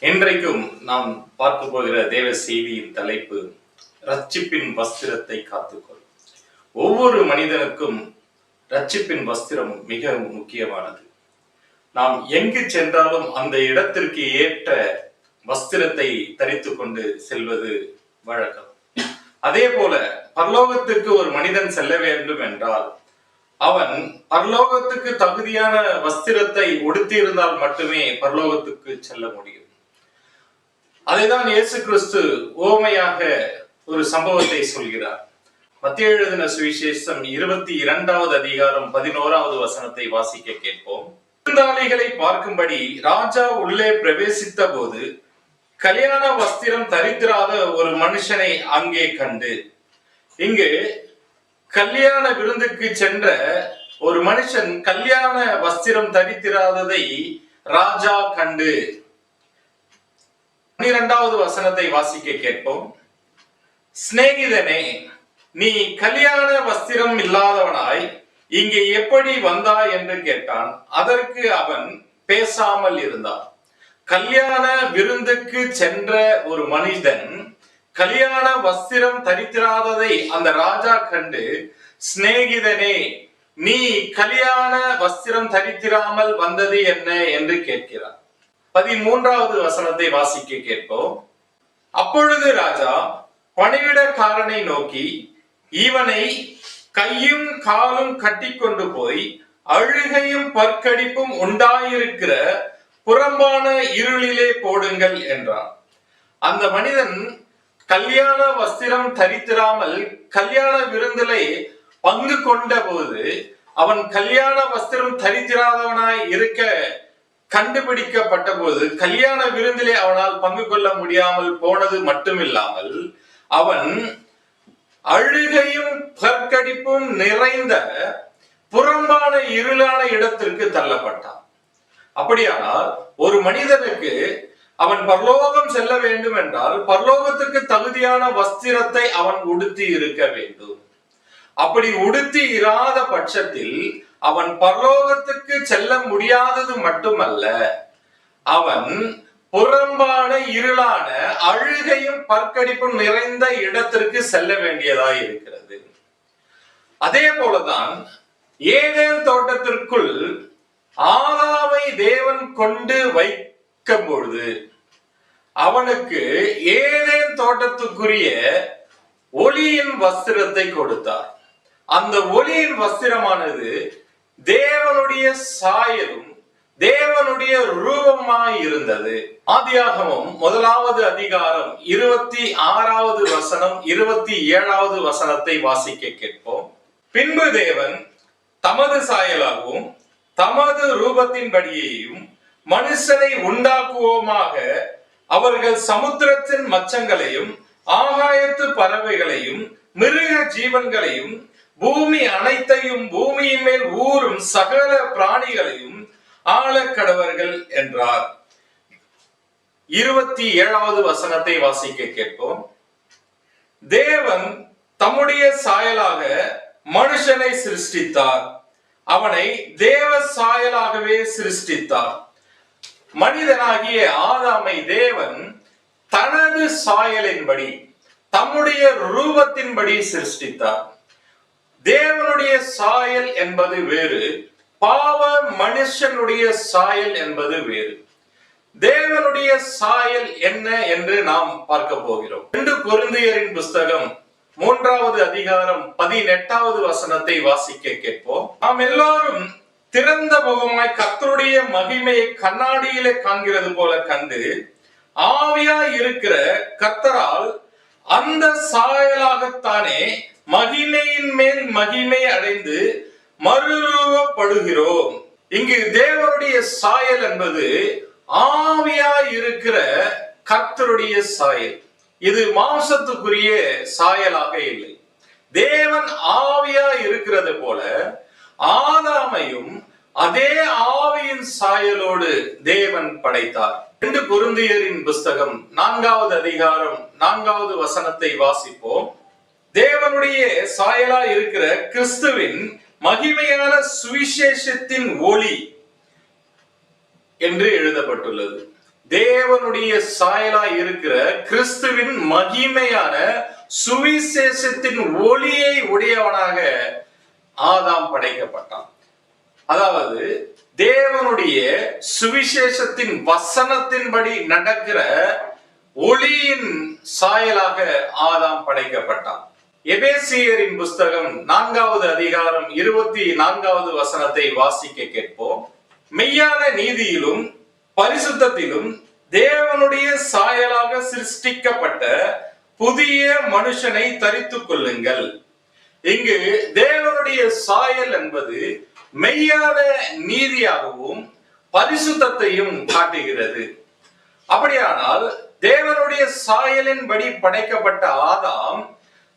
இன்றைக்கும் நாம் பார்க்க போகிற தேவ செய்தியின் தலைப்பு ரட்சிப்பின் வஸ்திரத்தை காத்துக்கொள். ஒவ்வொரு மனிதனுக்கும் ரட்சிப்பின் வஸ்திரம் மிக முக்கியமானது. நாம் எங்கு சென்றாலும் அந்த இடத்திற்கு ஏற்ற வஸ்திரத்தை தரித்து கொண்டு செல்வது வழக்கம். அதே போல பரலோகத்திற்கு ஒரு மனிதன் செல்ல வேண்டும் என்றால் அவன் பரலோகத்துக்கு தகுதியான வஸ்திரத்தை உடுத்தியிருந்தால் மட்டுமே பரலோகத்துக்கு செல்ல முடியும். அதைதான் இயேசு கிறிஸ்து ஓமையாக ஒரு சம்பவத்தை சொல்கிறார். மத்தேயு எழுதின சுவிசேஷம் 22வது அதிகாரம் 11வது வசனத்தை வாசிக்க கேட்போம். விருந்தாளிகளை பார்க்கும்படி ராஜா உள்ளே பிரவேசித்த போது கல்யாண வஸ்திரம் தரித்திராத ஒரு மனுஷனை அங்கே கண்டு. இங்கு கல்யாண விருந்துக்கு சென்ற ஒரு மனுஷன் கல்யாண வஸ்திரம் தரித்திராததை ராஜா கண்டு. 12வது வசனத்தை வாசிக்க கேட்போம். சிநேகிதனே, நீ கல்யாண வஸ்திரம் இல்லாதவனாய் இங்கே எப்படி வந்தாய் என்று கேட்டான். அதற்கு அவன் பேசாமல் இருந்தான். கல்யாண விருந்துக்கு சென்ற ஒரு மனிதன் கல்யாண வஸ்திரம் தரித்திராததை அந்த ராஜா கண்டு, சிநேகிதனே, நீ கல்யாண வஸ்திரம் தரித்திராமல் வந்தது என்ன என்று கேட்கிறார். 13வது வசனத்தை வாசிக்க கேட்போம். அப்பொழுது ராஜா பணிவிடக்காரனை நோக்கி, இவனை கையும் காலும் கட்டி கொண்டு போய் அழுகையும் பற்கடிப்பும் உண்டாயிருக்கிற புறம்பான இருளிலே போடுங்கள் என்றான். அந்த மனிதன் கல்யாண வஸ்திரம் தரித்திராமல் கல்யாண விருந்திலே பங்கு கொண்ட போது அவன் கல்யாண வஸ்திரம் தரித்திராதவனாய் இருக்க கண்டுபிடிக்கப்பட்ட போது கல்யாண விருந்திலே அவனால் பங்கு கொள்ள முடியாமல் போனது மட்டுமில்லாமல் அவன் அழுகையும் பற்கடிப்பும் நிறைந்த புறம்பான இருளான இடத்திற்கு தள்ளப்பட்டான். அப்படியானால் ஒரு மனிதனுக்கு அவன் பரலோகம் செல்ல வேண்டும் என்றால் பரலோகத்துக்கு தகுதியான வஸ்திரத்தை அவன் உடுத்தி இருக்க வேண்டும். அப்படி உடுத்தி இராத பட்சத்தில் அவன் பரலோகத்துக்கு செல்ல முடியாதது மட்டுமல்ல, அவன் புறம்பான இருளான அழுகையும் பற்கடிப்பும் நிறைந்த இடத்திற்கு செல்ல வேண்டியதாய் இருக்கிறது. அதே போலதான் ஏதேன் தோட்டத்திற்குள் ஆதாமை தேவன் கொண்டு வைக்கும் பொழுது அவனுக்கு ஏதேன் தோட்டத்துக்குரிய ஒளியின் வஸ்திரத்தை கொடுத்தார். அந்த ஒளியின் வஸ்திரமானது தேவனுடைய சாயலும் தேவனுடைய ரூபமாய் இருந்தது. ஆதியாகமம் 1வது அதிகாரம் 26வது வசனம் 27வது வசனத்தை வாசிக்க கேட்போம். பின்பு தேவன் தமது சாயலாகவும் தமது ரூபத்தின்படியேயும் மனுஷனை உண்டாக்குவோமாக, அவர்கள் சமுத்திரத்தின் மச்சங்களையும் ஆகாயத்து பறவைகளையும் மிருக ஜீவன்களையும் பூமி அனைத்தையும் பூமியின் மேல் ஊறும் சகல பிராணிகளையும் ஆளக்கடவர்கள் என்றார். 27வது வசனத்தை வாசிக்க கேட்போம். தேவன் தம்முடைய சாயலாக மனுஷனை சிருஷ்டித்தார். அவனை தேவ சாயலாகவே சிருஷ்டித்தார். மனிதனாகிய ஆதாமை தேவன் தனது சாயலின்படி தம்முடைய ரூபத்தின்படி சிருஷ்டித்தார். தேவனுடைய சாயல் என்பது வேறு, பாவ மனுஷனுடைய சாயல் என்பது வேறு. தேவனுடைய சாயல் என்ன என்று நாம் பார்க்க போகிறோம். 2 கொரிந்தியரின் புஸ்தகம் 3வது அதிகாரம் 18வது வசனத்தை வாசிக்க கேட்போம். நாம் எல்லாரும் திறந்த முகமாய் கர்த்தருடைய மகிமையை கண்ணாடியிலே காண்கிறது போல கண்டு ஆவியாய் இருக்கிற கர்த்தரால் அந்த சாயலாகத்தானே மகிமையின் மேல் மகிமை அடைந்து மறுரூபப்படுகிறோம். இங்கு தேவனுடைய சாயல் என்பது ஆவியாய் இருக்கிற கர்த்தருடைய சாயல். இது மாம்சத்துக்குரிய சாயலாக இல்லை. தேவன் ஆவியாய் இருக்கிறது போல ஆதாமையும் அதே ஆவியின் சாயலோடு தேவன் படைத்தார். 2 கொரிந்தியரின் புஸ்தகம் 4வது அதிகாரம் 4வது வசனத்தை வாசிப்போம். தேவனுடைய சாயலா இருக்கிற கிறிஸ்துவின் மகிமையான சுவிசேஷத்தின் ஒளி என்று எழுதப்பட்டுள்ளது. தேவனுடைய சாயலாய் இருக்கிற கிறிஸ்துவின் மகிமையான சுவிசேஷத்தின் ஒளியை உடையவனாக ஆதாம் படைக்கப்பட்டான். அதாவது தேவனுடைய சுவிசேஷத்தின் வசனத்தின்படி நடக்கிற ஒளியின் சாயலாக ஆதாம் படைக்கப்பட்டான். எபேசியரின் புஸ்தகம் 4வது அதிகாரம் 24வது வசனத்தை வாசிக்க கேட்போம். மெய்யான நீதியிலும் பரிசுத்தத்திலும் தேவனுடைய சாயலாக சிருஷ்டிக்கப்பட்ட புதிய மனுஷனை தரித்துக் கொள்ளுங்கள். இங்கு தேவனுடைய சாயல் என்பது மெய்யான நீதியாகவும் பரிசுத்தத்தையும் காட்டுகிறது. அப்படியானால் தேவனுடைய சாயலின்படி படைக்கப்பட்ட ஆதாம்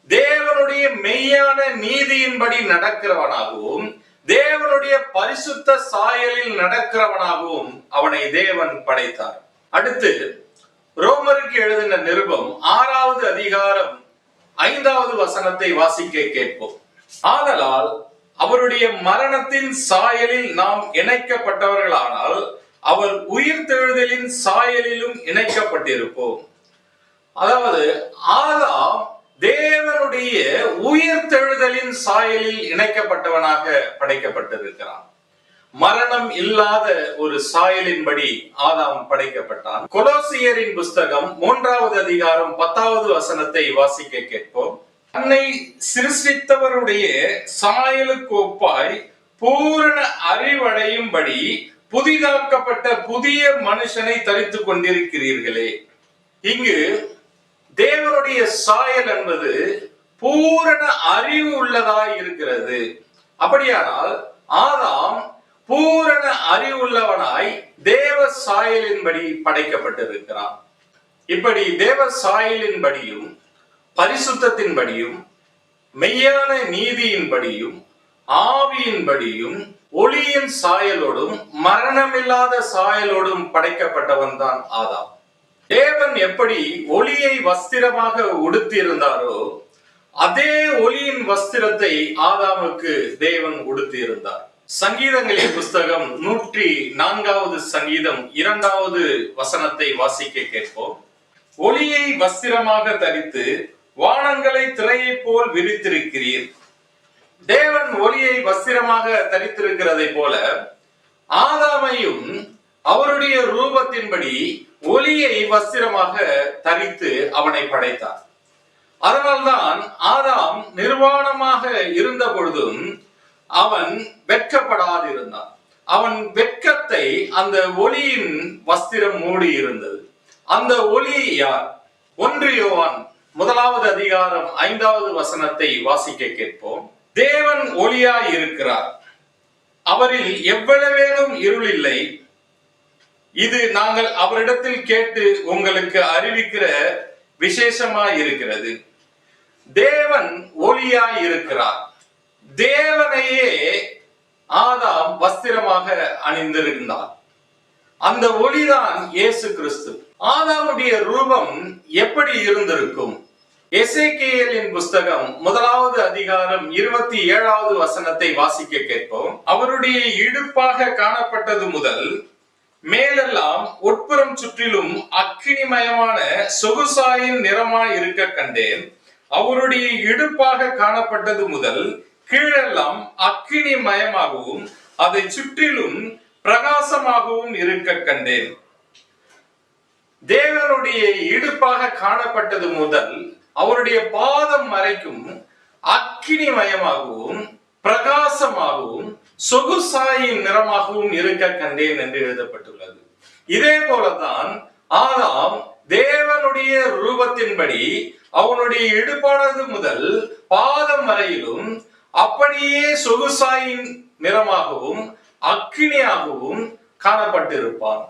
தேவனுடைய மெய்யான நீதியின்படி நடக்கிறவனாகவும் தேவனுடைய பரிசுத்த சாயலில் நடக்கிறவனாகவும் அவனை தேவன் படைத்தார். அடுத்து ரோமருக்கு எழுதின நிருபம் 6வது அதிகாரம் 5வது வசனத்தை வாசிக்க கேட்போம். ஆதலால் அவருடைய மரணத்தின் சாயலில் நாம் இணைக்கப்பட்டவர்களானால் அவர் உயிர்த்தெழுதலின் சாயலிலும் இணைக்கப்பட்டிருப்போம். அதாவது ஆதாம் தேவனுடைய உயிர்த்தெழுதலின் சாயலில் இணைக்கப்பட்டவனாக படைக்கப்பட்டிருக்கிறான். மரணம் இல்லாத ஒரு சாயலின்படி ஆதாம் படைக்கப்பட்டான். கொலோசியரின் புஸ்தகம் 3வது அதிகாரம் 10வது வசனத்தை வாசிக்க கேட்போம். தன்னை சிருஷ்டித்தவருடைய சாயலுக்கு ஒப்பாய் பூரண அறிவடையும்படி புதிதாக்கப்பட்ட புதிய மனுஷனை தரித்துக் கொண்டிருக்கிறீர்களே. இங்கு தேவனுடைய சாயல் என்பது பூரண அறிவு உள்ளதாய் இருக்கிறது. அப்படியானால் ஆதாம் பூரண அறிவுள்ளவனாய் தேவ சாயலின்படி படைக்கப்பட்டிருக்கிறான். இப்படி தேவ சாயலின்படியும் பரிசுத்தத்தின்படியும் மெய்யான நீதியின்படியும் ஆவியின்படியும் ஒளியின் சாயலோடும் மரணமில்லாத சாயலோடும் படைக்கப்பட்டவன் தான் ஆதாம். தேவன் எப்படி ஒளியை வஸ்திரமாக உடுத்தி இருந்தாரோ அதே ஒளியின் வஸ்திரத்தை ஆதாமுக்கு தேவன் உடுத்தி இருந்தார். சங்கீதங்களின் புஸ்தகம் 104வது சங்கீதம் 2வது வசனத்தை வாசிக்க கேட்போம். ஒளியை வஸ்திரமாக தரித்து வானங்களை திரையை போல் விரித்திருக்கிறீர். தேவன் ஒளியை வஸ்திரமாக தரித்திருக்கிறதை போல ஆதாமையும் அவருடைய ரூபத்தின்படி ஒளியை வஸ்திரமாக தரித்து அவனை படைத்தார். அதனால்தான் ஆதாம் நிர்வாணமாக இருந்த பொழுதும் அவன் வெட்கப்படாதிருந்தான். அவன் வெட்கத்தை அந்த ஒளியின் வஸ்திரம் மூடி இருந்தது. அந்த ஒளி யார்? 1 யோவான் 1வது அதிகாரம் 5வது வசனத்தை வாசிக்க கேட்போம். தேவன் ஒளியாய் இருக்கிறார், அவரில் எவ்வளவேனும் இருள் இல்லை. இது நாங்கள் அவரிடத்தில் கேட்டு உங்களுக்கு அறிவிக்கிற விசேஷமாய் இருக்கிறது. தேவன் ஒளியாய் இருக்கிறார். தேவனையே ஆதாம் வஸ்திரமாக அணிந்திருந்தார். அந்த ஒளிதான் இயேசு கிறிஸ்து. ஆதாமுடைய ரூபம் எப்படி இருந்திருக்கும்? எசேக்கியேலின் புஸ்தகம் 1வது அதிகாரம் 27வது வசனத்தை வாசிக்க கேட்போம். அவருடைய இடுப்பாக காணப்பட்டது முதல் மேலெல்லாம் உட்புறம் சுற்றிலும் அக்கினிமயமான சொகுசாயின் நிறமாய் இருக்க கண்டேன். அவருடைய இடுப்பாக காணப்பட்டது முதல் கீழெல்லாம் அக்கினிமயமாகவும் அதை சுற்றிலும் பிரகாசமாகவும் இருக்க கண்டேன். தேவனுடைய இடுப்பாக காணப்பட்டது முதல் அவருடைய பாதம் வரைக்கும் அக்கினிமயமாகவும் பிரகாசமாகவும் சொகுசாயின் நிறமாகவும் இருக்க கண்டேன் என்று எழுதப்பட்டுள்ளது. இதே போலதான் ஆதாம் தேவனுடைய ரூபத்தின்படி அவனுடைய இடுப்பானது முதல் பாதம் வரையிலும் அப்படியே சொகுசாயின் நிறமாகவும் அக்கினியாகவும் காணப்பட்டிருப்பான்.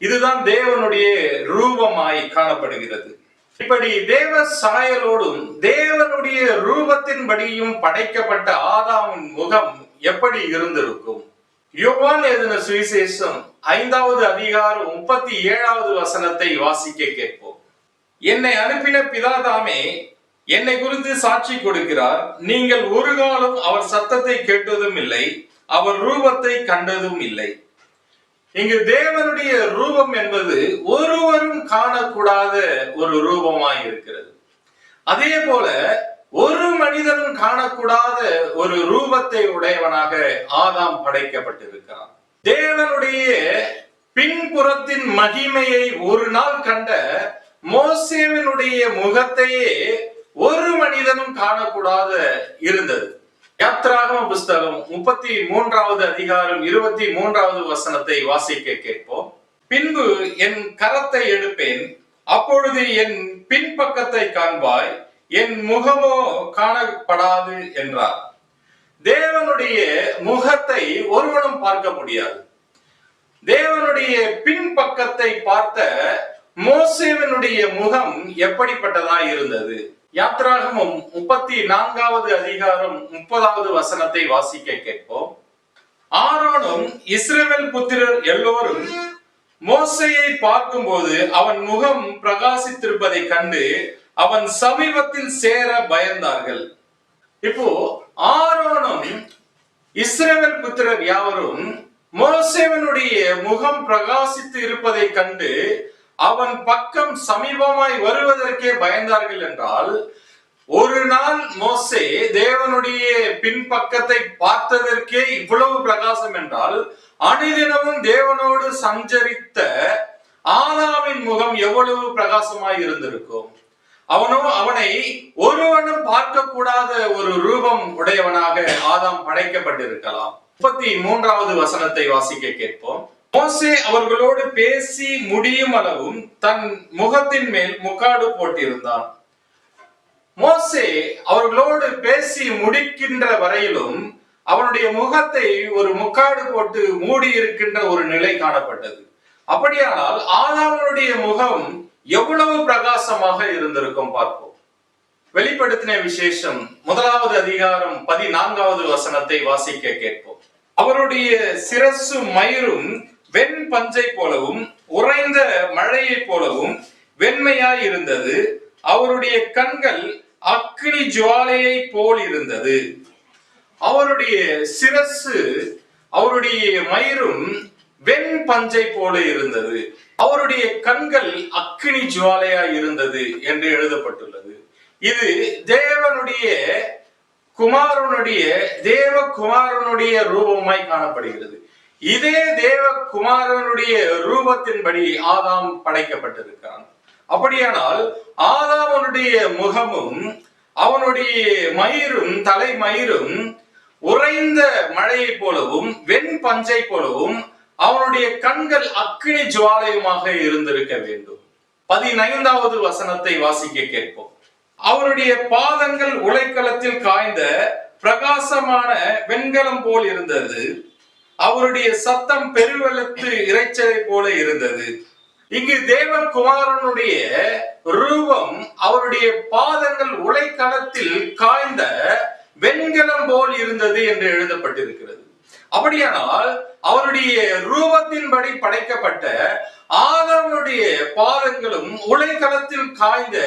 இதுதான் தேவனுடைய ரூபமாய் காணப்படுகிறது. இப்படி தேவ சாயலோடும் தேவனுடைய ரூபத்தின்படியும் படைக்கப்பட்ட ஆதாமின் முகம் எப்படி இருந்திருக்கும்? யோவான் எழுதின சுவிசேஷம் 5வது அதிகாரம் 37வது வசனத்தை வாசிக்க கேட்போம். என்னை அனுப்பின பிதாதாமே என்னை குறித்து சாட்சி கொடுக்கிறார். நீங்கள் ஒரு காலம் அவர் சத்தத்தை கேட்டதும் இல்லை, அவர் ரூபத்தை கண்டதும் இல்லை. இங்கு தேவனுடைய ரூபம் என்பது ஒருவரும் காணக்கூடாத ஒரு ரூபமாய் இருக்கிறது. அதே போல ஒரு மனிதனும் காணக்கூடாத ஒரு ரூபத்தை உடையவனாக ஆதாம் படைக்கப்பட்டிருக்கிறான். தேவனுடைய பின்புறத்தின் மகிமையை ஒரு நாள் கண்ட மோசேவினுடைய முகத்தையே ஒரு மனிதனும் காணக்கூடாத இருந்தது. யாத்ராகம புஸ்தகம் 33வது அதிகாரம் 23வது வசனத்தை வாசிக்க கேட்போம். பின்பு என் கரத்தை எடுப்பேன், அப்பொழுது என் பின்பக்கத்தை காண்பாய், என் முகமோ காணப்படாது என்றார். தேவனுடைய முகத்தை ஒருவனும் பார்க்க முடியாது. தேவனுடைய பின்பக்கத்தை பார்த்த மோசேவினுடைய முகம் எப்படிப்பட்டதா இருந்தது? யாத்ராகமம் 34வது அதிகாரம் 30வது வசனத்தை வாசிக்க கேட்போம். ஆரோனும் இஸ்ரவேல் புத்திரர் எல்லோரும் மோசேயை பார்க்கும்போது அவன் முகம் பிரகாசித்திருப்பதை கண்டு அவன் சமீபத்தில் சேர பயந்தார்கள். இப்போ ஆரோனும் இஸ்ரவேல் புத்திரர் யாவரும் மோசேவனுடைய முகம் பிரகாசித்து இருப்பதை கண்டு அவன் பக்கம் சமீபமாய் வருவதற்கே பயந்தார்கள் என்றால், ஒரு நாள் மோசே தேவனுடைய பின்பக்கத்தை பார்த்ததற்கே இவ்வளவு பிரகாசம் என்றால், அனுதினமும் தேவனோடு சஞ்சரித்த ஆதாமின் முகம் எவ்வளவு பிரகாசமாய் இருந்திருக்கும். அவனை ஒருவனும் பார்க்க கூடாத ஒரு ரூபம் உடையவனாக ஆதாம் படைக்கப்பட்டிருக்கலாம். 33வது வசனத்தை வாசிக்க கேட்போம். மோசே அவர்களோடு பேசி முடியும் அளவும் தன் முகத்தின் மேல் முக்காடு போட்டிருந்தான். மோசே அவர்களோடு பேசி முடிக்கின்ற வரையிலும் அவனுடைய முகத்தை ஒரு முக்காடு போட்டு மூடி இருக்கின்ற ஒரு நிலை காணப்பட்டது. அப்படியானால் ஆதாமுடைய முகம் எவ்வளவு பிரகாசமாக இருந்திருக்கும் பார்ப்போம். வெளிப்படுத்தின விசேஷம் 1வது அதிகாரம் 14வது வசனத்தை வாசிக்க கேட்போம். அவருடைய சிரசு மயிரும் வெண் பஞ்சை போலவும் உறைந்த மழையை போலவும் வெண்மையாய் இருந்தது. அவருடைய கண்கள் அக்கினி ஜுவாலையை போல் இருந்தது. அவருடைய சிரசு அவருடைய மயிரும் வெண் பஞ்சை போல இருந்தது. அவருடைய கண்கள் அக்கினி ஜுவாலையாய் இருந்தது என்று எழுதப்பட்டுள்ளது. இது தேவனுடைய தேவகுமாரனுடைய ரூபமாய் காணப்படுகிறது. இதே தேவகுமாரனுடைய ரூபத்தின்படி ஆதாம் படைக்கப்பட்டிருக்கிறான். அப்படியானால் ஆதாமனுடைய முகமும் அவனுடைய மயிரும் தலைமயிரும் உறைந்த மழையை போலவும் வெண் பஞ்சை போலவும் அவனுடைய கண்கள் அக்கினி ஜுவாலையுமாக இருந்திருக்க வேண்டும். 15வது வசனத்தை வாசிக்க கேட்போம். அவருடைய பாதங்கள் உலைக்களத்தில் காய்ந்த பிரகாசமான வெண்கலம் போல் இருந்தது. அவருடைய சத்தம் பெருவெள்ளத்து இரைச்சலை போல இருந்தது. இங்கு தேவகுமாரனுடைய ரூபம் அவருடைய பாதங்கள் உலைக்களத்தில் காய்ந்த வெண்கலம் போல் இருந்தது என்று எழுதப்பட்டிருக்கிறது. அப்படியானால் அவருடைய ரூபத்தின்படி படைக்கப்பட்ட ஆதாமுடைய பாதங்களும் உலைக்களத்தில் காய்ந்த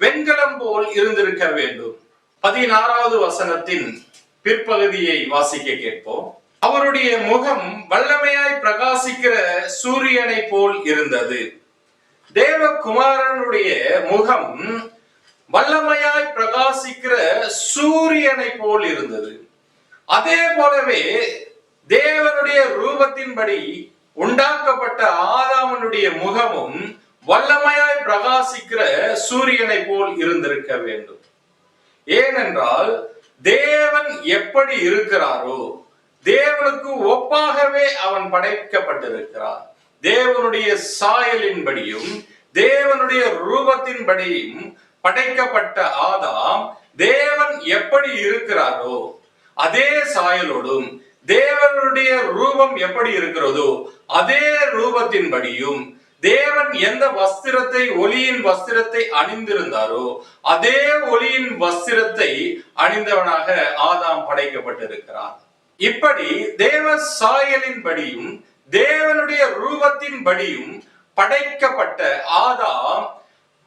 வெண்கலம் போல் இருந்திருக்க வேண்டும். 16வது வசனத்தின் பிற்பகுதியை வாசிக்க கேட்போம். அவருடைய முகம் வல்லமையாய் பிரகாசிக்கிற சூரியனை போல் இருந்தது. தேவகுமாரனுடைய முகம் வல்லமையாய் பிரகாசிக்கிற சூரியனை போல் இருந்தது. அதே போலவே தேவனுடைய ரூபத்தின்படி உண்டாக்கப்பட்ட ஆதாமனுடைய முகமும் வல்லமையாய் பிரகாசிக்கிற சூரியனை போல் இருந்திருக்க வேண்டும். ஏனென்றால் தேவன் எப்படி இருக்கிறாரோ தேவனுக்கு ஒப்பாகவே அவன் படைக்கப்பட்டிருக்கிறார். தேவனுடைய சாயலின்படியும் தேவனுடைய ரூபத்தின்படியும் படைக்கப்பட்ட ஆதாம் தேவன் எப்படி இருக்கிறாரோ அதே சாயலோடும் தேவனுடைய ரூபம் எப்படி இருக்கிறதோ அதே ரூபத்தின்படியும் தேவன் எந்த வஸ்திரத்தை ஒளியின் வஸ்திரத்தை அணிந்திருந்தாரோ அதே ஒளியின் வஸ்திரத்தை அணிந்தவனாக ஆதாம் படைக்கப்பட்டிருக்கிறார். இப்படி தேவ சாயலின்படியும் தேவனுடைய ரூபத்தின்படியும் படைக்கப்பட்ட ஆதாம்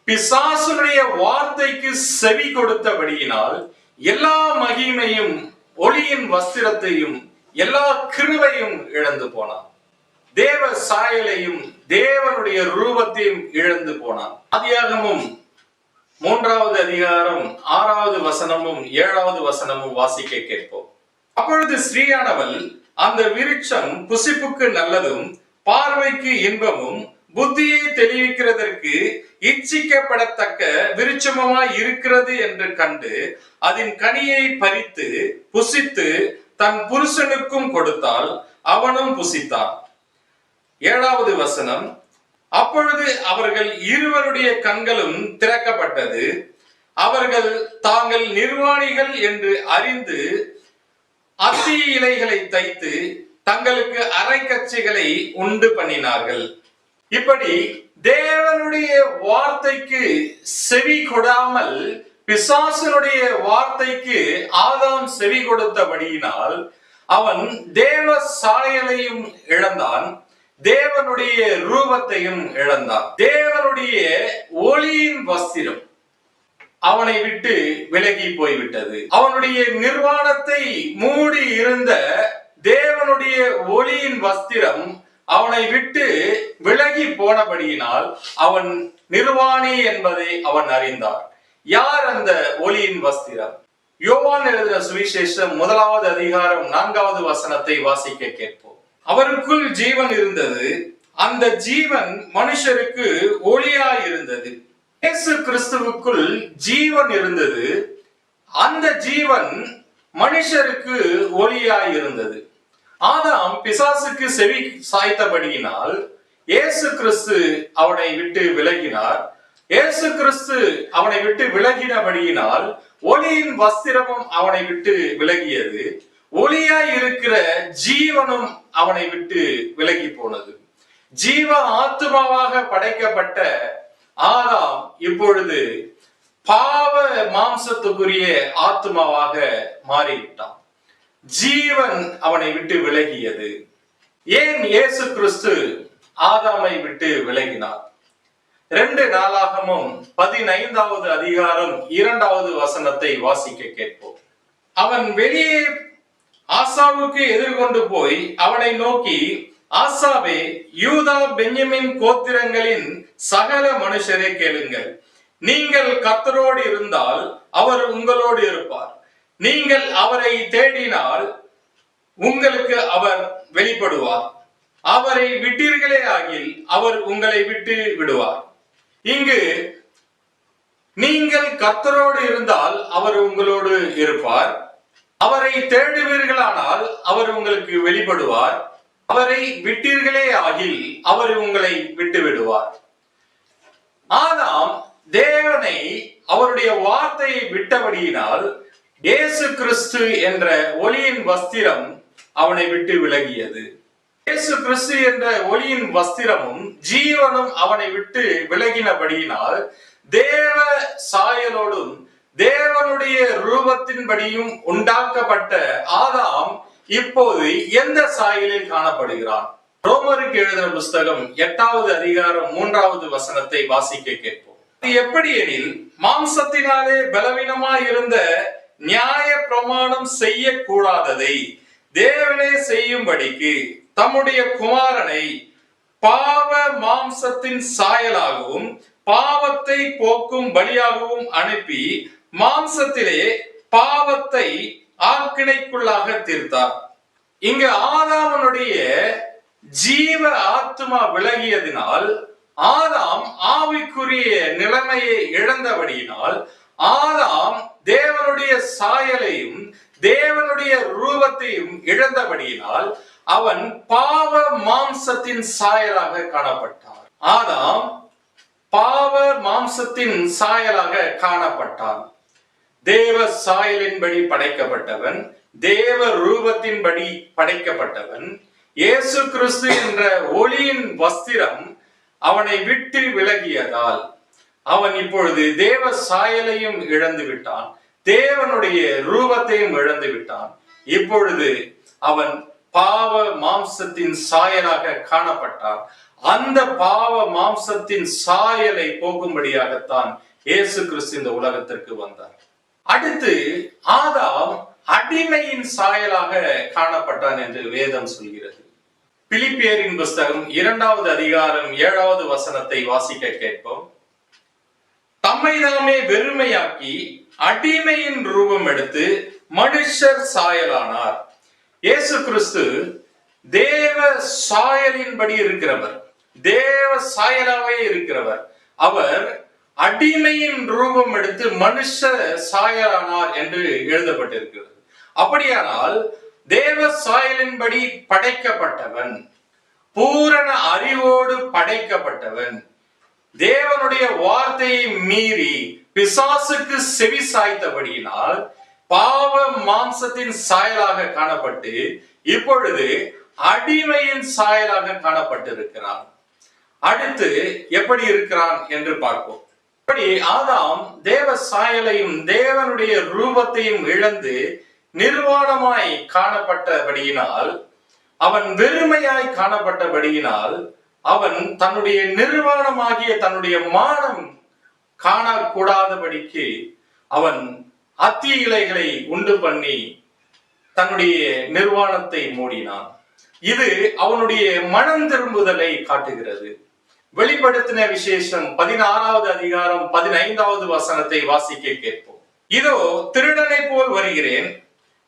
பிசாசுடைய வார்த்தைக்கு செவி கொடுத்தபடியினால் எல்லா மகிமையும் ஒளியின் வஸ்திரத்தையும் எல்லா கிருபையும் இழந்து போனான். தேவ சாயலையும் தேவனுடைய ரூபத்தையும் இழந்து போனான். ஆதியாகமம் 3வது அதிகாரம் 6வது வசனமும் 7வது வசனமும் வாசிக்க கேட்போம். அப்பொழுது ஸ்ரீயானவள், அந்த விருட்சம் புசிப்புக்கு நல்லதும் பார்வைக்கு இன்பமும் புத்தியை தெளிவிக்கிறதற்கு இச்சிக்கப்படத்தக்க விருட்சமாய் இருக்கிறது என்று கண்டு அதன் கனியை பறித்து புசித்து தன் புருஷனுக்கும் கொடுத்தால் அவனும் புசித்தான். 7வது வசனம், அப்பொழுது அவர்கள் இருவருடைய கண்களும் திறக்கப்பட்டது, அவர்கள் தாங்கள் நிர்வாணிகள் என்று அறிந்து அத்தி இலைகளை தைத்து தங்களுக்கு அரைக்கச்சைகளை உண்டு பண்ணினார்கள். இப்படி தேவனுடைய வார்த்தைக்கு செவி கொடாமல் பிசாசனுடைய வார்த்தைக்கு ஆதாம் செவி கொடுத்தபடியினால் அவன் தேவ சாயலையும் இழந்தான், தேவனுடைய ரூபத்தையும் இழந்தான். தேவனுடைய ஒளியின் வஸ்திரம் அவனை விட்டு விலகி போய்விட்டது. அவனுடைய நிர்வாணத்தை மூடி இருந்த தேவனுடைய ஒளியின் வஸ்திரம் அவனை விட்டு விலகி போனபடியினால் அவன் நிர்வாணி என்பதை அவன் அறிந்தார். யார் அந்த ஒளியின் வஸ்திரம்? யோவான் எழுதின சுவிசேஷம் 1வது அதிகாரம் 4வது வசனத்தை வாசிக்க கேட்போம். அவருக்குள் ஜீவன் இருந்தது, அந்த ஜீவன் மனுஷருக்கு ஒளியாய் இருந்தது. இயேசு கிறிஸ்துவுக்குள் ஜீவன் இருந்தது, அந்த ஜீவன் மனுஷருக்கு ஒளியாய் இருந்தது. ஆதாம் பிசாசுக்கு செவி சாய்த்தபடியினால் இயேசு கிறிஸ்து அவனை விட்டு விலகினார். இயேசு கிறிஸ்து அவனை விட்டு விலகினபடியினால் ஒளியின் வஸ்திரமும் அவனை விட்டு விலகியது. ஒளியாய் இருக்கிற ஜீவனும் அவனை விட்டு விலகி போனது. ஜீவ ஆத்துமாவாக படைக்கப்பட்ட ஆதாம் இப்பொழுது பாவ மாம்சத்துக்குரிய ஆத்துமாவாக மாறிவிட்டான். ஜீவன் அவனை விட்டு விலகியது. ஏன் இயேசு கிறிஸ்து ஆதாமை விட்டு விலகினார்? 2 நாளாகமும் 15வது அதிகாரம் 2வது வசனத்தை வாசிக்க கேட்போம். அவன் வெளியே ஆசாவுக்கு எதிர்கொண்டு போய் அவனை நோக்கி, ஆசாவே, யூதா பென்யமின் கோத்திரங்களின் சகல மனுஷரே கேளுங்கள், நீங்கள் கர்த்தரோடு இருந்தால் அவர் உங்களோடு இருப்பார், நீங்கள் அவரை தேடினால் உங்களுக்கு அவர் வெளிப்படுவார், அவரை விட்டீர்களே ஆகில் அவர் உங்களை விட்டு விடுவார். இங்கு நீங்கள் கர்த்தரோடு இருந்தால் அவர் உங்களோடு இருப்பார், அவரை தேடுவீர்களானால் அவர் உங்களுக்கு வெளிப்படுவார், அவரை விட்டீர்களே ஆகில் அவர் உங்களை விட்டு விடுவார். ஆதாம் தேவனை அவருடைய வார்த்தையை விட்டபடியினால் இயேசு கிறிஸ்து என்ற ஒளியின் வஸ்திரம் அவனை விட்டு விலகியது. இயேசு கிறிஸ்து என்ற ஒளியின் வஸ்திரமும் ஜீவனும் அவனை விட்டு விலகினபடியினால் தேவ சாயலோடும் தேவனுடைய ரூபத்தின்படியும் உண்டாக்கப்பட்ட ஆதாம் இப்போது எந்த சாயலில் காணப்படுகிறான்? ரோமருக்கு எழுதின புஸ்தகம் 8வது அதிகாரம் 3வது வசனத்தை வாசிக்க கேட்போம். அது எப்படி எனில், மாம்சத்தினாலே பலவீனமாய் இருந்த நியாய பிரமாணம் செய்யக்கூடாததை தேவனே செய்யும்படிக்கு தம்முடைய குமாரனை பாவ மாம்சத்தின் சாயலாகவும் பாவத்தை போக்கும் பலியாகவும் அனுப்பி மாம்சத்திலே பாவத்தை ஆக்கினைக்குள்ளாக தீர்த்தார். இங்கு ஆதாமனுடைய ஜீவ ஆத்மா விலகியதினால் ஆதாம் ஆவிக்குரிய நிலைமையை இழந்தபடியினால் ஆதாம் தேவனுடைய சாயலையும் தேவனுடைய ரூபத்தையும் இழந்தபடியினால் அவன் பாவ மாம்சத்தின் சாயலாக காணப்பட்டான். ஆதாம் பாவ மாம்சத்தின் சாயலாக காணப்பட்டான். தேவ சாயலின்படி படைக்கப்பட்டவன், தேவ ரூபத்தின்படி படைக்கப்பட்டவன். இயேசு கிறிஸ்து என்ற ஒளியின் வஸ்திரம் அவனை விட்டு விலகியதால் அவன் இப்பொழுது தேவ சாயலையும் இழந்து விட்டான், தேவனுடைய ரூபத்தையும் இழந்து விட்டான். இப்பொழுது அவன் பாவ மாம்சத்தின் சாயலாக காணப்பட்டான். அந்த பாவ மாம்சத்தின் சாயலை போக்கும்படியாகத்தான் இயேசு கிறிஸ்து இந்த உலகத்திற்கு வந்தார். அடுத்து ஆதாம் அடிமையின் சாயலாக காணப்பட்டான் என்று வேதம் சொல்கிறது. பிலிப்பியரின் புஸ்தகம் 2வது அதிகாரம் 7வது வசனத்தை வாசிக்க கேட்போம். தம்மை தாமே வெறுமையாக்கி அடிமையின் ரூபம் எடுத்து மனுஷர் சாயலானார். இயேசு கிறிஸ்து தேவ சாயலின்படி இருக்கிறவர், தேவ சாயலாவே இருக்கிறவர். அவர் அடிமையின் ரூபம் எடுத்து மனுஷ சாயலானார் என்று எழுதப்பட்டிருக்கிறது. அப்படியானால் தேவ சாயலின்படி படைக்கப்பட்டவன், பூரண அறிவோடு படைக்கப்பட்டவன், தேவனுடைய வார்த்தையை மீறி பிசாசுக்கு செவி சாய்த்தபடியினால் பாவ மாம்சத்தின் சாயலாக காணப்பட்டு இப்பொழுது அடிமையின் சாயலாக காணப்பட்டிருக்கிறான். அடுத்து எப்படி இருக்கிறான் என்று பார்ப்போம். இப்படி ஆதாம் தேவ சாயலையும் தேவனுடைய ரூபத்தையும் இழந்து நிர்வாணமாய் காணப்பட்டபடியினால், அவன் வெறுமையாய் காணப்பட்டபடியினால், அவன் தன்னுடைய நிர்வாணமாகிய தன்னுடைய மானம் காணக்கூடாதபடிக்கு அவன் அத்தி இலைகளை உண்டு பண்ணி தன்னுடைய நிர்வாணத்தை மூடினான். இது அவனுடைய மனம் திரும்புதலை காட்டுகிறது. வெளிப்படுத்தின விசேஷம் 16வது அதிகாரம் 15வது வசனத்தை வாசிக்க கேட்போம். இதோ திருடனை போல் வருகிறேன்,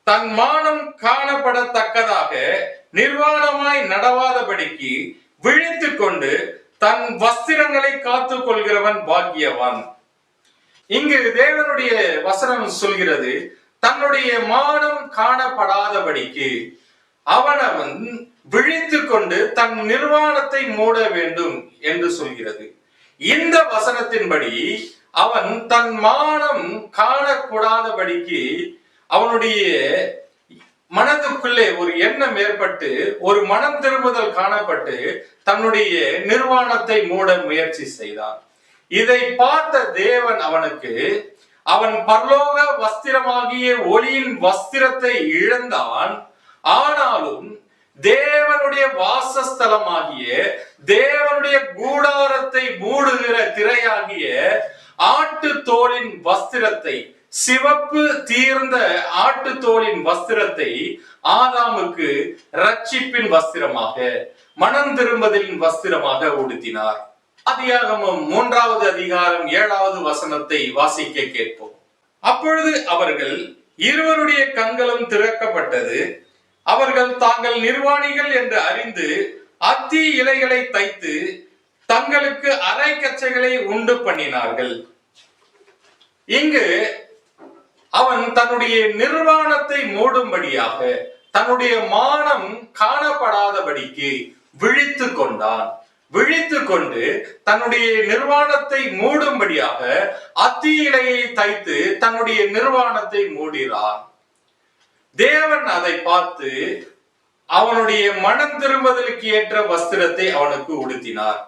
தன் மானம் காணப்படத்தக்கதாக நிர்வாணமாய் நடவாதபடிக்கு விழித்துக் கொண்டு தன் வஸ்திரங்களை காத்துக் கொள்கிறவன் பாக்கியவான். இங்கு தேவனுடைய வசனம் சொல்கிறது, தன்னுடைய மானம் காணப்படாதபடிக்கு அவனவன் விழித்து கொண்டு தன் நிர்வாணத்தை மூட வேண்டும் என்று சொல்கிறது. இந்த வசனத்தின்படி அவன் தன் மானம் காணக்கூடாதபடிக்கு அவனுடைய மனதுக்குள்ளே ஒரு எண்ணம் ஏற்பட்டு ஒரு மனம் திரும்புதல் காணப்பட்டு தன்னுடைய நிர்வாணத்தை மூட முயற்சி செய்தான். இதை பார்த்த தேவன் அவனுக்கு, அவன் பரலோக வஸ்திரமாகிய ஒளியின் வஸ்திரத்தை இழந்தான், ஆனாலும் தேவனுடைய வாசஸ்தலமாகிய தேவனுடைய கூடாரத்தை மூடுகிற திரையாகிய ஆட்டு தோலின் வஸ்திரத்தை, சிவப்பு தீர்ந்த ஆட்டு தோலின் வஸ்திரத்தை ஆதாமுக்கு ரட்சிப்பின் வஸ்திரமாக, மனம் திரும்புதலின் வஸ்திரமாக உடுத்தினார். ஆதியாகமம் 3வது அதிகாரம் 7வது வசனத்தை வாசிக்க கேட்போம். அப்பொழுது அவர்கள் இருவருடைய கண்களும் திறக்கப்பட்டது, அவர்கள் தாங்கள் நிர்வாணிகள் என்று அறிந்து அத்தி இலைகளை தைத்து தங்களுக்கு அரை கச்சைகளை உண்டு பண்ணினார்கள். இங்கு அவன் தன்னுடைய நிர்வாணத்தை மூடும்படியாக, தன்னுடைய மானம் காணப்படாதபடிக்கு விழித்து கொண்டான். விழித்து கொண்டு தன்னுடைய நிர்வாணத்தை மூடும்படியாக அத்தி இலையை தைத்து தன்னுடைய நிர்வாணத்தை மூடினான். தேவன் அதை பார்த்து அவனுடைய மனம் திரும்புதலுக்கு ஏற்ற வஸ்திரத்தை அவனுக்கு உடுத்தினார்.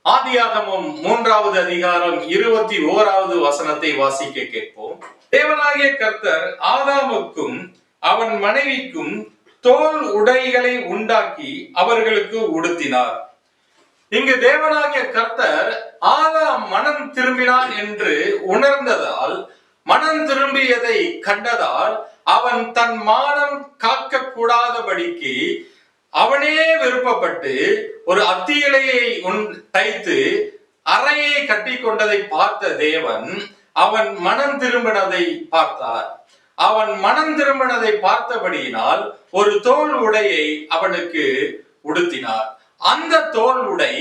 ஆதியாகமம் 3வது அதிகாரம் 21வது வசனத்தை வாசிக்க கேட்போம். தேவனாகிய கர்த்தர் ஆதாமுக்கும் அவன் மனைவிக்கும் தோல் உடைகளை உண்டாக்கி அவர்களுக்கு உடுத்தினார். இங்கு தேவனாகிய கர்த்தர் ஆதாம் மனம் திரும்பினான் என்று உணர்ந்ததால், மனம் திரும்பியதை கண்டதால் அவன் தன் மானம் காக்க கூடாதபடிக்கு அவனே விருப்பப்பட்டு ஒரு அத்தி இலையை தைத்து அறையை கட்டி கொண்டதை பார்த்த தேவன் அவன் மனம் திரும்பினதை பார்த்தார். அவன் மனம் திரும்பினதை பார்த்தபடியினால் ஒரு தோல் உடையை அவனுக்கு உடுத்தினார். அந்த தோல் உடை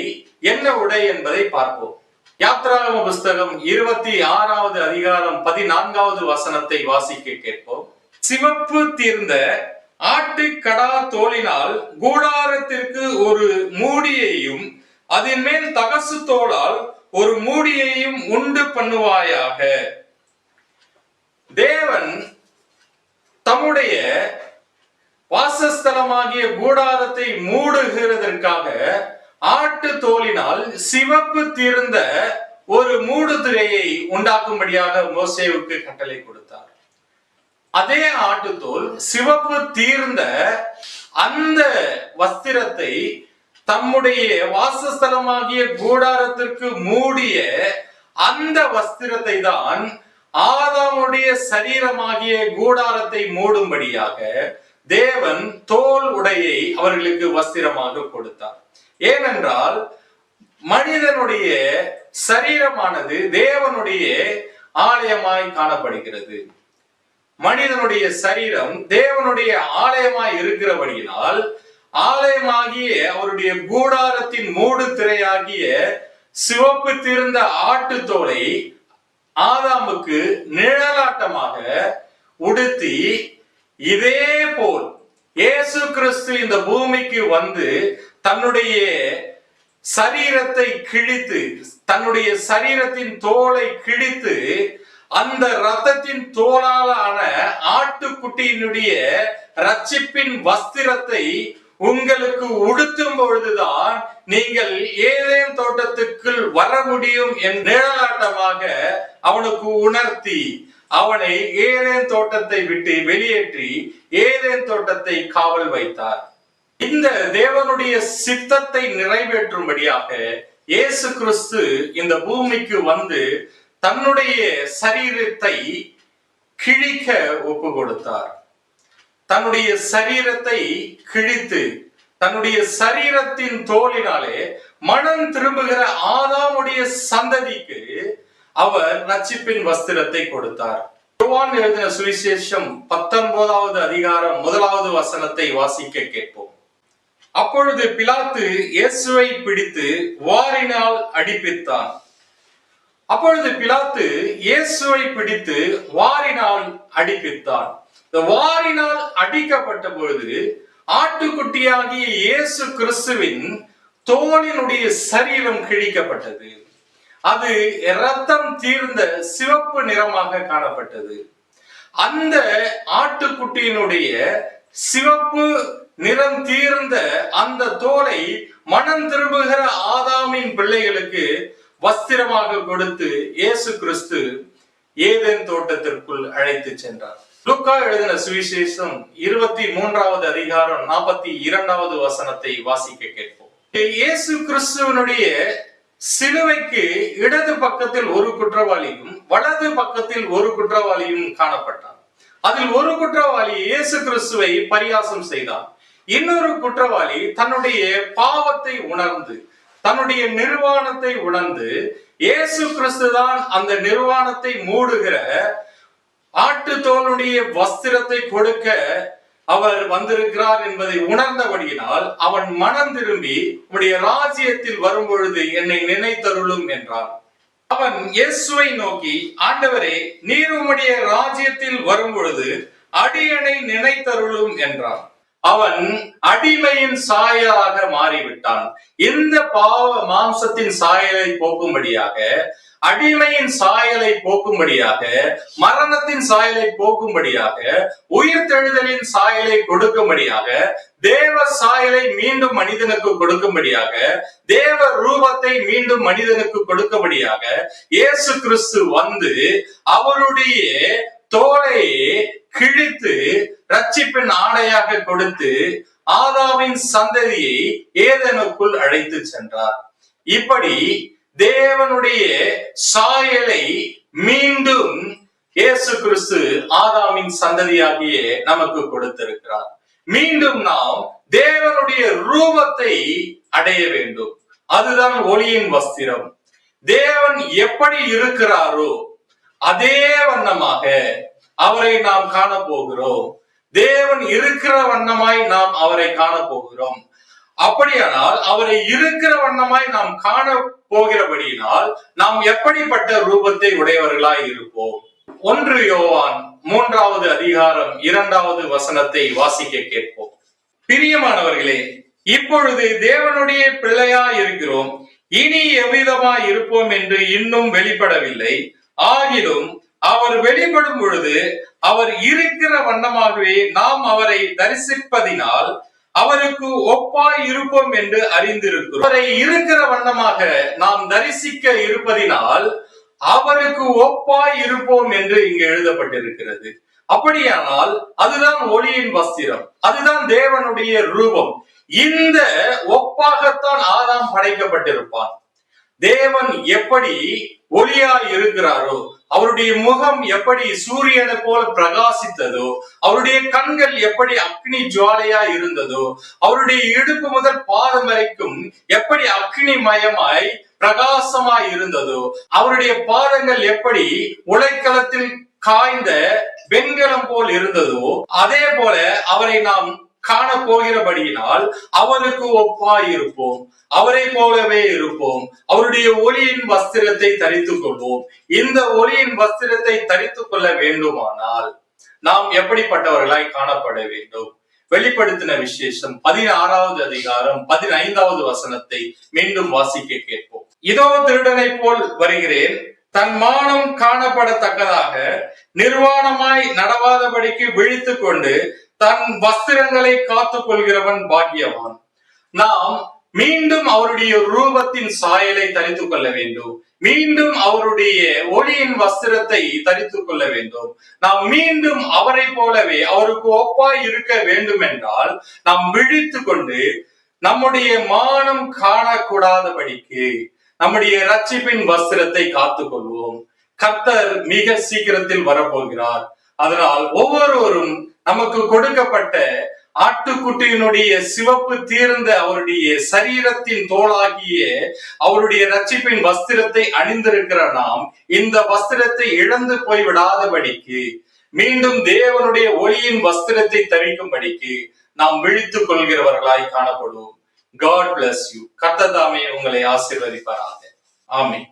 என்ன உடை என்பதை பார்ப்போம். யாத்ராகம புஸ்தகம் 26வது அதிகாரம் 14வது வசனத்தை வாசிக்க கேட்போம். சிவப்பு தீர்ந்த ஆட்டு கடா தோலினால் கூடாரத்திற்கு ஒரு மூடியையும் அதன் மேல் தகசு தோலால் ஒரு மூடியையும் உண்டு பண்ணுவாயாக. தேவன் தம்முடைய வாசஸ்தலமாகிய கூடாரத்தை மூடுகிறதற்காக ஆட்டு தோலினால் சிவப்பு தீர்ந்த ஒரு மூடுதிரையை உண்டாக்கும்படியாக மோசேவுக்கு கட்டளை கொடுத்தார். அதே ஆட்டுத்தோல் சிவப்பு தீர்ந்த அந்த வஸ்திரத்தை தம்முடைய வாசஸ்தலமாகிய கூடாரத்திற்கு மூடிய அந்த வஸ்திரத்தை தான் ஆதாமுடைய சரீரமாகிய கூடாரத்தை மூடும்படியாக தேவன் தோல் உடையை அவர்களுக்கு வஸ்திரமாக கொடுத்தார். ஏனென்றால் மனிதனுடைய சரீரமானது தேவனுடைய ஆலயமாய் காணப்படுகிறது. மனிதனுடைய சரீரம் தேவனுடைய ஆலயமாய் இருக்கிறபடியினால் ஆலயமாகிய அவருடைய கூடாரத்தின் மூடு திரையாகிய சிவப்பு தீர்ந்த ஆட்டு தோலை ஆதாமுக்கு நிழலாட்டமாக உடுத்தி, இதே போல் இயேசு கிறிஸ்து இந்த பூமிக்கு வந்து தன்னுடைய சரீரத்தை கிழித்து, தன்னுடைய சரீரத்தின் தோலை கிழித்து, அந்த இரத்தத்தின் தோலாலான ஆட்டுக்குட்டியினுடைய ரட்சிப்பின் வஸ்திரத்தை உங்களுக்கு உடுத்தும் பொழுதுதான் நீங்கள் ஏதேன் தோட்டத்துக்குள் வர முடியும் என்ற நிழலாட்டமாக அவனுக்கு உணர்த்தி அவனை ஏதேன் தோட்டத்தை விட்டு வெளியேற்றி ஏதேன் தோட்டத்தை காவல் வைத்தார். இந்த தேவனுடைய சித்தத்தை நிறைவேற்றும்படியாக இயேசு கிறிஸ்து இந்த பூமிக்கு வந்து தன்னுடைய சரீரத்தை கிழிக்க ஒப்பு கொடுத்தார். தன்னுடைய சரீரத்தை கிழித்து தன்னுடைய சரீரத்தின் தோலினாலே மனம் திரும்புகிற ஆதாமுடைய சந்ததிக்கு அவர் ரட்சிப்பின் வஸ்திரத்தை கொடுத்தார். யோவான் எழுதின சுவிசேஷம் 19வது அதிகாரம் 1வது வசனத்தை வாசிக்க கேட்போம். அப்பொழுது பிலாத்து இயேசுவை பிடித்து வாரினால் அடிப்பித்தான். அப்பொழுது பிலாத்து இயேசுவை பிடித்து வாரினால் அடிப்பித்தான். இந்த வாரினால் அடிக்கப்பட்ட பொழுது ஆட்டுக்குட்டியாகிய இயேசு கிறிஸ்துவின் தோலினுடைய சரீரம் கிழிக்கப்பட்டது. அது இரத்தம் தீர்ந்த சிவப்பு நிறமாக காணப்பட்டது. அந்த ஆட்டுக்குட்டியினுடைய சிவப்பு நிறம் தீர்ந்த அந்த தோலை மனம் திரும்புகிற ஆதாமின் பிள்ளைகளுக்கு வஸ்திரமாக கொடுத்து இயேசு கிறிஸ்து ஏதேன் தோட்டத்திற்குள் அழைத்து சென்றார். லூக்கா எழுதின சுவிசேஷம் 23வது அதிகாரம் 42வது வசனத்தை வாசிக்க கேட்போம். இயேசு கிறிஸ்துவனுடைய சிலுவைக்கு இடது பக்கத்தில் ஒரு குற்றவாளியும் வலது பக்கத்தில் ஒரு குற்றவாளியும் காணப்பட்டார். அதில் ஒரு குற்றவாளி இயேசு கிறிஸ்துவை பரியாசம் செய்தார். இன்னொரு குற்றவாளி தன்னுடைய பாவத்தை உணர்ந்து தன்னுடைய நிர்வாணத்தை உணர்ந்து இயேசு கிறிஸ்து தான் அந்த நிர்வாணத்தை மூடுகிற ஆட்டு தோலுடைய வஸ்திரத்தை கொடுக்க அவர் வந்திருக்கிறார் என்பதை உணர்ந்தபடியினால் அவன் மனம் திரும்பி உம்முடைய ராஜ்யத்தில் வரும் பொழுது என்னை நினைத்தருளும் என்றான். அவன் இயேசுவை நோக்கி, ஆண்டவரே, நீர் உம்முடைய ராஜ்யத்தில் வரும் பொழுது அடியனை நினைத்தருளும் என்றான். அவன் அடிமையின் சாயலாக மாறிவிட்டான். இந்த பாவ மாம்சத்தின் சாயலை போக்கும்படியாக, அடிமையின் சாயலை போக்கும்படியாக, மரணத்தின் சாயலை போக்கும்படியாக, உயிர்த்தெழுதலின் சாயலை கொடுக்கும்படியாக, தேவ சாயலை மீண்டும் மனிதனுக்கு கொடுக்கும்படியாக, தேவ ரூபத்தை மீண்டும் மனிதனுக்கு கொடுக்கும்படியாக இயேசு கிறிஸ்து வந்து அவருடைய தோலை கிழித்து ரட்சிப்பின் ஆடையாக கொடுத்து ஆதாமின் சந்ததியை ஏதேனுக்குள் அழைத்து சென்றார். இப்படி தேவனுடைய சாயலை மீண்டும் இயேசு கிறிஸ்து ஆதாமின் சந்ததியாகிய நமக்கு கொடுத்திருக்கிறார். மீண்டும் நாம் தேவனுடைய ரூபத்தை அடைய வேண்டும். அதுதான் ஒளியின் வஸ்திரம். தேவன் எப்படி இருக்கிறாரோ அதே வண்ணமாக அவரை நாம் காண போகிறோம். தேவன் இருக்கிற வண்ணமாய் நாம் அவரை காண போகிறோம். அப்படியானால் அவரை இருக்கிற வண்ணமாய் நாம் காண போகிறபடியினால் நாம் எப்படிப்பட்ட ரூபத்தை உடையவர்களாய் இருப்போம்? 1 யோவான் 3வது அதிகாரம் 2வது வசனத்தை வாசிக்க கேட்போம். பிரியமானவர்களே, இப்பொழுது தேவனுடைய பிள்ளையாய் இருக்கிறோம், இனி எவ்விதமாய் இருப்போம் என்று இன்னும் வெளிப்படவில்லை. ஆகிலும் அவர் வெளிப்படும் பொழுது அவர் இருக்கிற வண்ணமாகவே நாம் அவரை தரிசிப்பதினால் அவருக்கு ஒப்பாய் இருப்போம் என்று அறிந்திருக்கிறோம். அவரை இருக்கிற வண்ணமாக நாம் தரிசிக்க இருப்பதினால் அவருக்கு ஒப்பாய் இருப்போம் என்று இங்கு எழுதப்பட்டிருக்கிறது. அப்படியானால் அதுதான் ஒளியின் வஸ்திரம், அதுதான் தேவனுடைய ரூபம். இந்த ஒப்பாகத்தான் ஆதாம் படைக்கப்பட்டிருப்பான். தேவன் எப்படி ஒளியாய் இருக்கிறாரோ, அவருடைய முகம் எப்படி சூரியனை போல பிரகாசித்ததோ, அவருடைய கண்கள் எப்படி அக்னி ஜுவாலையா இருந்ததோ, அவருடைய இடுப்பு முதல் பாதம் வரைக்கும் எப்படி அக்னி மயமாய் பிரகாசமாய் இருந்ததோ, அவருடைய பாதங்கள் எப்படி உலைக்களத்தில் காய்ந்த வெண்கலம் போல் இருந்ததோ, அதே போல அவரை நாம் காண போகிறபடியினால் அவருக்கு ஒப்பாய் இருப்போம், அவரை போலவே இருப்போம். அவருடைய ஒளியின் வஸ்திரத்தை தரித்துக் கொள்வோம். இந்த ஒளியின் வஸ்திரத்தை தரித்துக் கொள்ள வேண்டுமானால் நாம் எப்படிப்பட்டவர்களாய் காணப்பட வேண்டும்? வெளிப்படுத்தின விசேஷம் 16வது அதிகாரம் 15வது வசனத்தை மீண்டும் வாசிக்க கேட்போம். இதோ திருடனை போல் வருகிறேன், தன் மானம் காணப்படத்தக்கதாக நிர்வாணமாய் நடவாதபடிக்கு விழித்துக் கொண்டு தன் வஸ்திரங்களை காத்துக் கொள்கிறவன் பாக்கியவான். நாம் மீண்டும் அவருடைய ரூபத்தின் சாயலை தரித்துக் கொள்ள வேண்டும். மீண்டும் அவருடைய ஒளியின் வஸ்திரத்தை தரித்துக் கொள்ள வேண்டும். நாம் மீண்டும் அவரை போலவே அவருக்கு ஒப்பாய் இருக்க வேண்டும் என்றால் நாம் விழித்து கொண்டு நம்முடைய மானம் காணக்கூடாதபடிக்கு நம்முடைய ரட்சிப்பின் வஸ்திரத்தை காத்துக் கொள்வோம். கர்த்தர் மிக சீக்கிரத்தில் வரப்போகிறார். அதனால் ஒவ்வொருவரும் நமக்கு கொடுக்கப்பட்ட ஆட்டுக்குட்டியினுடைய சிவப்பு தீர்ந்த அவருடைய சரீரத்தின் தோளாகிய அவருடைய ரட்சிப்பின் வஸ்திரத்தை அணிந்திருக்கிற நாம் இந்த வஸ்திரத்தை இழந்து போய் விடாதபடிக்கு, மீண்டும் தேவனுடைய ஒளியின் வஸ்திரத்தை தரிக்கும்படிக்கு நாம் விழித்துக் கொள்கிறவர்களாய் காணப்படுவோம். God bless you. கர்த்தர் தாமே உங்களை ஆசீர்வதிப்பாராக. ஆமென்.